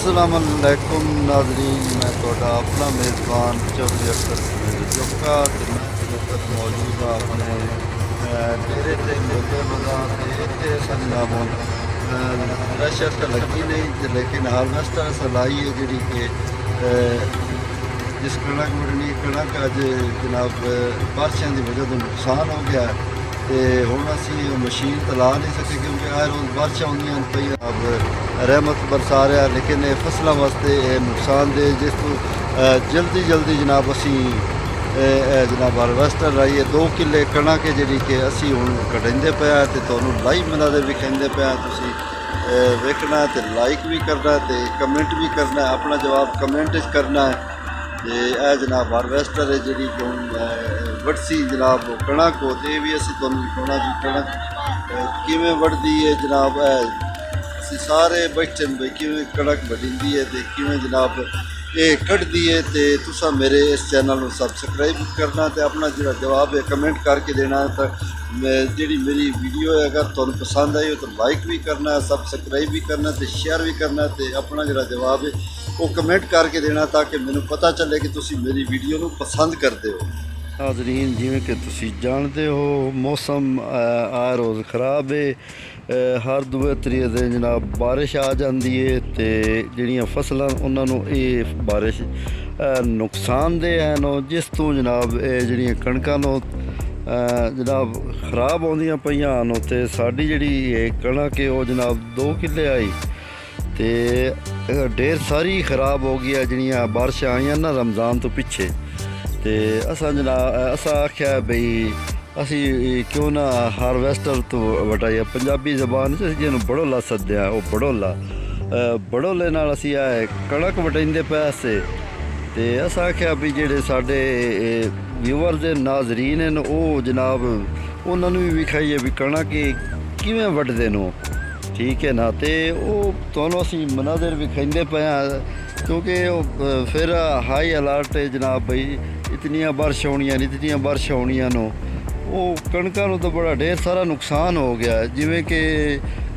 अस्सलामुअलैकुम नाज़रीन, मैं थोड़ा अपना मेज़बान चौधरी अख्तर जोका वक्त मौजूद हाँ अपने डेरे से मेले बाजार इतने असा जनाब रशत तो लगी नहीं, लेकिन हारवेस्टर सलाई है जी कि जिस कणक वढ़नी कणक अज जनाब बारिशों की वजह से नुकसान हो गया तो हूँ असी मशीन तो ला नहीं सके क्योंकि हर रोज़ बारिशा होंदियां पई अब रहमत बरसा रहा, लेकिन फसलों वास्ते नुकसानदेह जिस तो जल्दी जनाब असी जनाब हारवेस्टर लाइए 2 किले कणक जी कि असी हूँ कटाइंदे पे तो तुहानूं लाइव मनादे भी कहते पे तुसी वेखना तो लाइक भी करना तो कमेंट भी करना, अपना जवाब कमेंट करना है। तो जनाब हारवेस्टर है जी वड़सी जनाब कणक हो तो भी असी तुहानूं दिखाना भी कणक किवें वढ़दी है जनाब असी सारे बैठे बई किवें कणक वढ़ींदी है तो किवें जनाब ये कढ़दी है। तो तुसा मेरे इस चैनल को सबसक्राइब करना तो अपना जो जवाब है कमेंट करके देना है। तो जी मेरी वीडियो है अगर तुहानूं पसंद आई हो तो लाइक भी करना है, सबसक्राइब भी करना तो शेयर भी करना तो अपना जो जवाब है वो कमेंट करके देना ताकि मैनू पता चले कि तुसी मेरी वीडियो को पसंद करते हो। नाज़रीन जिवें कि तुसी जानते हो मौसम आ रोज़ ख़राब है, हर दूए त्रीए दिन जनाब बारिश आ जाती है तो जिहड़ियां फसलां उन्होंने ये बारिश नुकसानदेह हैं जिस तो जनाब जिहड़ियां कणकां नूं जनाब खराब आउंदियां पईयां तो साडी जिहड़ी कणक है वो जनाब 2 किले आई तो ढेर सारी खराब हो गई है जिहड़ियां बारिशां आईयां ना रमज़ान तो पिछे। तो असा जनाब असा आख्या बई असी क्यों ना हारवेस्टर तो वटाइए पंजाबी जबान जिन्होंने बड़ोला सद्या वो बड़ोले नाल असी कणक वटाइंदे पैसे तो असा आख्या भी जेडे साडे व्यूअर्स नाजरीन हैं वो जनाब उन्होंने भी विखाइए भी कणक किवें वढ़दे नो, ठीक है ना। तो वो तुहानूं असी मनाज़र विखाइंदे पे क्योंकि फिर हाई अलर्ट है जनाब बई इतनियां बारिशां होणियां नो वो कणकां नूं तो बड़ा ढेर सारा नुकसान हो गया। जिवें कि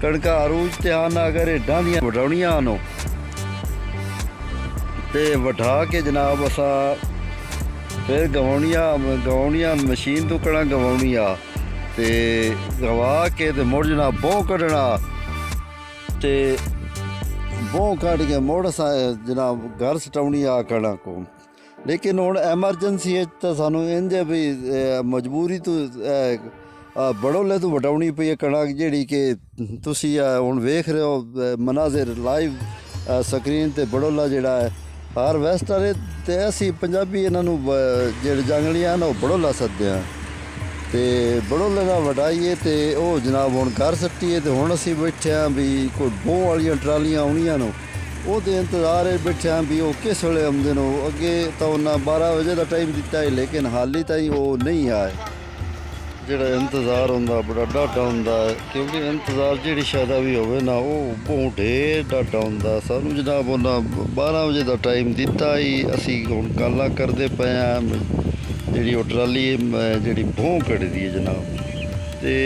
कणकां अरूज ते आन अगर हेडां दियां वढाउणियां नो ते वढा के जनाब असा फिर गवाउणियां मशीन तो कणक गवाउणियां ते गवा के ते मुड़ जनाब बों कड्ढना ते बों कड्ढ के मुड़ असां जनाब घर सटाउणी आ कणक को। लेकिन हुण एमरजेंसी तो सानू इंज भी मजबूरी तो बड़ोले तो वटाउणी पई है कणक जिहड़ी कि तुसी हुण वेख रहे हो मनाज़िर लाइव स्क्रीन ते बड़ोला जिहड़ा है हारवेस्टर है तो असी पंजाबी इन्हों जेह्ड़े जंगलियां न बड़ोला सद्दे तो बड़ोले नाल वटाइए तो वह जनाब हुण घर सट्टीए तो हुण असी बैठे हाँ भी कोई बों वालियां ट्रालियां आउणियां न वो इंतजार बैठे हाँ भी वो किस वेले आउंदे ने। अगे तो उन्हें 12 बजे का टाइम दिता है लेकिन हाली ताईं वो नहीं आए। जिहड़ा इंतजार होंदा बड़ा डाढा होंदा क्योंकि इंतजार जिहड़ी शायद भी होवे ना वो बहुत ढेर डाढा होंदा। सानू जनाब उन्हें 12 बजे का टाइम दिता ही असी हुण गल्लां करदे पे जिहड़ी वो ट्राली जिहड़ी बों कढ़दी है जनाब ते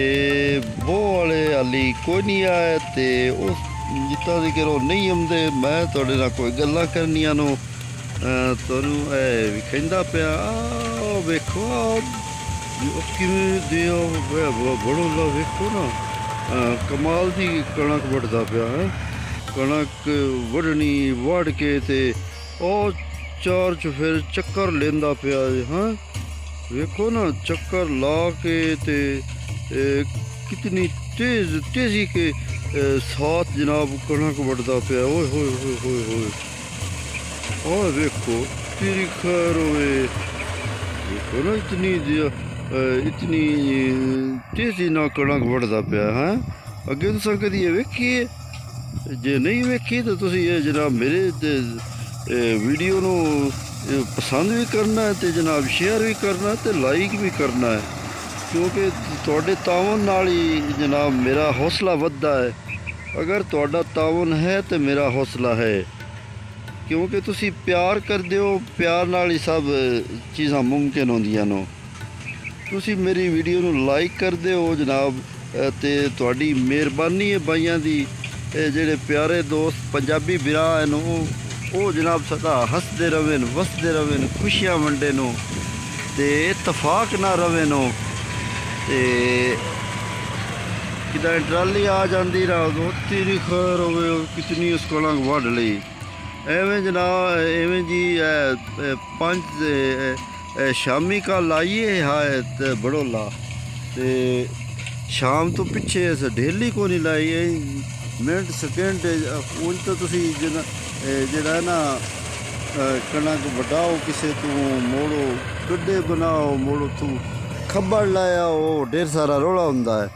बों वाले हाली कोई नहीं आए ते उस जितना जिक्र वो नहीं आते। मैं थोड़े नाल कोई गल्लां करनियां नो तुहानूं विखाइंदा पिया वेखो किवें दिया बड़ोला वेखो ना कमाल दी कणक वढ़दा पिया है। कणक वढ़नी वढ़ के ते और 4 फिर चक्कर लेंदा पिया हाँ वेखो ना चक्कर ला के ते कितनी तेज़ी के साथ जनाब कणक वढ़दा पिया। ओए होए होए होए होए और वेखो तेरी खैर होए वेखो ना इतनी तेज़ी ना कणक वढ़दा पिया है। अगे तुसां कदी वेखी है जे नहीं वेखी तो तुसीं ये जनाब मेरे वीडियो नूं पसंद भी करना है तो जनाब शेयर भी करना है तो लाइक भी करना है क्योंकि तुहाडे तावन नाल ही जनाब मेरा हौसला वधदा है। अगर तुहाडा तावन है तो मेरा हौसला है क्योंकि तुसी प्यार करदे हो, प्यार नाल ही सब चीज़ां मुमकिन होंदियां नो। तुसी मेरी वीडियो नूं लाइक करदे हो जनाब ते तुहाडी मेहरबानी है बाइयां दी ਇਹ ਜਿਹੜੇ ਪਿਆਰੇ ਦੋਸਤ ਪੰਜਾਬੀ ਵੀਰਾਂ ਹਨ ਉਹ ਜਨਾਬ ਸਦਾ ਹੱਸਦੇ ਰਵੇ ਨੇ, ਵਸਦੇ ਰਵੇ ਨੇ, ਖੁਸ਼ੀਆਂ ਵੰਡੇ ਨੂੰ ਤੇ ਇਤਫਾਕ ਨਾ ਰਵੇ ਨੂੰ। ਤੇ ਕਿਦਾਂ ਟਰਾਲੀ ਆ ਜਾਂਦੀ ਰਾਤ ਉੱਥੇ ਨਹੀਂ ਖੈਰ ਹੋਵੇ ਕਿਤਨੀ ਉਸ ਕੋਲਾਂ ਵੱਢ ਲਈ ਐਵੇਂ ਜਨਾਬ। ਐਵੇਂ ਜੀ ਪੰਜ ਸ਼ਾਮੀ ਕਾ ਲਾਈਏ ਹਾਏ ਤੇ ਬੜੋਲਾ ਤੇ ਸ਼ਾਮ ਤੋਂ ਪਿੱਛੇ ਇਸ ਢੇਲੀ ਕੋ ਨਹੀਂ ਲਾਈ ਮਿੰਟ ਸਕਿੰਟ ਉਂਝ ਤਾਂ ਤੁਸੀਂ ਜਿਹੜਾ ਨਾ ਕਣਕ ਵਢਾਓ ਕਿਸੇ ਤੋਂ ਮੋੜੋ ਗੱਡੇ ਬਣਾਓ ਮੋੜੋ ਤੋਂ ਖੱਬੜ ਲਾਇਆ ਉਹ ਢੇਰ ਸਾਰਾ ਰੌਲਾ ਹੁੰਦਾ ਹੈ।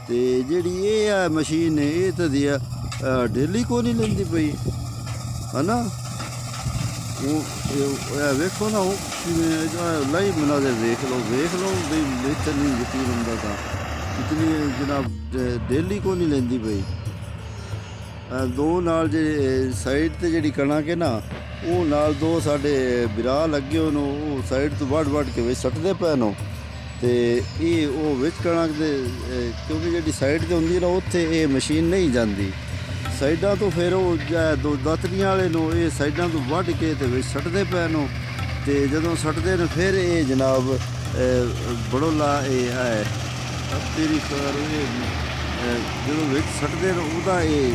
ਤੇ ਜਿਹੜੀ ਇਹ ਹੈ ਮਸ਼ੀਨ ਇਹ ਤਾਂ ਦੀ ਢੇਲੀ ਕੋ ਨਹੀਂ ਲੈਂਦੀ ਪਈ ਹੈ ਨਾ। ਉਹ ਵੇਖੋ ਨਾ ਉਹ ਕਿਵੇਂ ਲਾਈ ਮਨਾਜ਼ਰ ਵੇਖ ਲਓ ਵੀ ਬਿਹਤਰ ਨਹੀਂ ਯਕੀਨ ਹੁੰਦਾ ਤਾਂ ਇਤਨੀ ਜਨਾਬ ਢੇਲੀ ਕੋ ਨਹੀਂ ਲੈਂਦੀ ਪਈ। ਦੋ ਨਾਲ ਜੇ ਸਾਈਡ ਤੇ ਜਿਹੜੀ ਕਣਕ ਹੈ ਨਾ ਉਹ ਨਾਲ ਦੋ ਸਾਡੇ ਵਿਰਾ ਲੱਗੇ ਉਹਨੂੰ ਉਹ ਸਾਈਡ ਤੋਂ ਵੱਢ ਕੇ ਵਿੱਚ ਸੱਟਦੇ ਪਏ ਨੂੰ। ਤੇ ਇਹ ਉਹ ਵਿੱਚ ਕਣਕ ਦੇ ਕਿਉਂਕਿ ਜਿਹੜੀ ਸਾਈਡ ਤੇ ਹੁੰਦੀ ਨਾ ਉੱਥੇ ਇਹ ਮਸ਼ੀਨ ਨਹੀਂ ਜਾਂਦੀ ਸਾਈਡਾਂ ਤੋਂ। ਫਿਰ ਉਹ ਦੋ ਦਾਤਰੀਆਂ ਵਾਲੇ ਨੂੰ ਇਹ ਸਾਈਡਾਂ ਤੋਂ ਵੱਢ ਕੇ ਤੇ ਵਿੱਚ ਸੱਟਦੇ ਪਏ ਨੂੰ। ਤੇ ਜਦੋਂ ਸੱਟਦੇ ਨੇ ਫਿਰ ਇਹ ਜਨਾਬ ਬੜੋਲਾ ਇਹ ਹੈ ਤੇਰੀ ਖੈਰ ਜਦੋਂ ਵਿੱਚ ਸੱਟਦੇ ਨੇ ਉਹਦਾ ਇਹ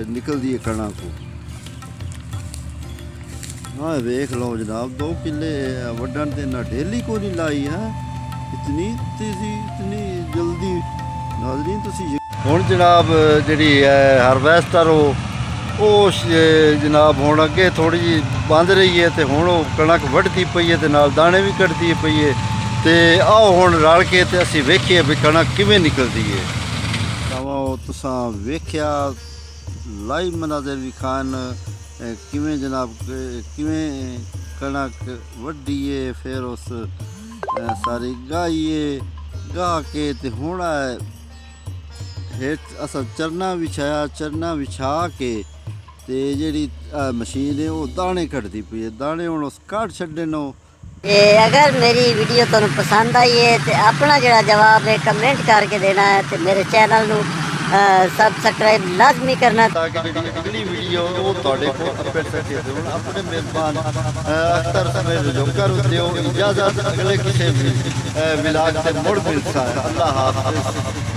ਨਿਕਲਦੀ ਹੈ ਕਣਕ। ਹਾਂ ਵੇਖ ਲਓ ਜਨਾਬ 2 ਕਿੱਲੇ ਵੱਢਣ ਤੇ ਨਾ ਢੇਲੀ ਕੋ ਨਹੀਂ ਲਾਈ ਹੈ ਇਤਨੀ ਤੇਜ਼ੀ ਇਤਨੀ ਜਲਦੀ ਨਾਜ਼ਰੀਨ ਤੁਸੀਂ। ਹੁਣ ਜਨਾਬ ਜਿਹੜੀ ਹੈ ਹਾਰਵੈਸਟਰ ਉਹ ਜਨਾਬ ਹੁਣ ਅੱਗੇ ਥੋੜ੍ਹੀ ਜਿਹੀ ਬੰਦ ਰਹੀ ਹੈ ਤੇ ਹੁਣ ਉਹ ਕਣਕ ਵੱਢਦੀ ਪਈ ਹੈ ਤੇ ਨਾਲ ਦਾਣੇ ਵੀ ਕੱਢਦੀ ਪਈ ਹੈ। ਤੇ ਆਓ ਹੁਣ ਰਲ ਕੇ ਤੇ ਅਸੀਂ ਵੇਖੀਏ ਵੀ ਕਣਕ ਕਿਵੇਂ ਨਿਕਲਦੀ ਹੈ। ਤਾਂ ਤੁਸੀਂ ਵੇਖਿਆ ਲਾਈਵ ਮਨਾਜ਼ਰ ਵਿਖਾਣ ਕਿਵੇਂ ਜਨਾਬ ਕਿਵੇਂ ਕਣਕ ਵੱਢੀਏ ਫਿਰ ਉਸ ਸਾਰੀ ਗਾਈਏ ਗਾ ਕੇ ਤੇ ਹੁਣ ਹੇਠ ਅਸਾਂ ਚਰਨਾ ਵਿਛਾ ਕੇ ਤੇ ਜਿਹੜੀ ਮਸ਼ੀਨ ਹੈ ਉਹ ਦਾਣੇ ਕੱਢਦੀ ਪਈ ਹੈ। ਦਾਣੇ ਹੁਣ ਉਸ ਕੱਢ ਛੱਡੇ ਨੂੰ। अगर मेरी वीडियो तुम पसंद आई है तो अपना जरा जवाब है कमेंट करके देना है तो मेरे चैनल ਨੂੰ सब्सक्राइब लाजमी करना ताकि ਜਿਹੜੀ ਅਗਲੀ ਵੀਡੀਓ ਉਹ ਤੁਹਾਡੇ ਕੋਲ ਪਹੁੰਚ ਸਕੇ। ਹੁਣ ਆਪਣੇ ਮੇਜ਼ਬਾਨ ਅਖਤਰ ਸਮੇਂ ਜੋਕਰ ਦਿਓ ਇਜਾਜ਼ਤ ਅਗਲੇ ਕਿਸੇ ਵੀ ਮਿਲਾਦ ਤੇ ਮੁੜ ਮਿਲਦਾ ਹੈ। ਅੱਲਾਹ ਹਾਫਿਜ਼।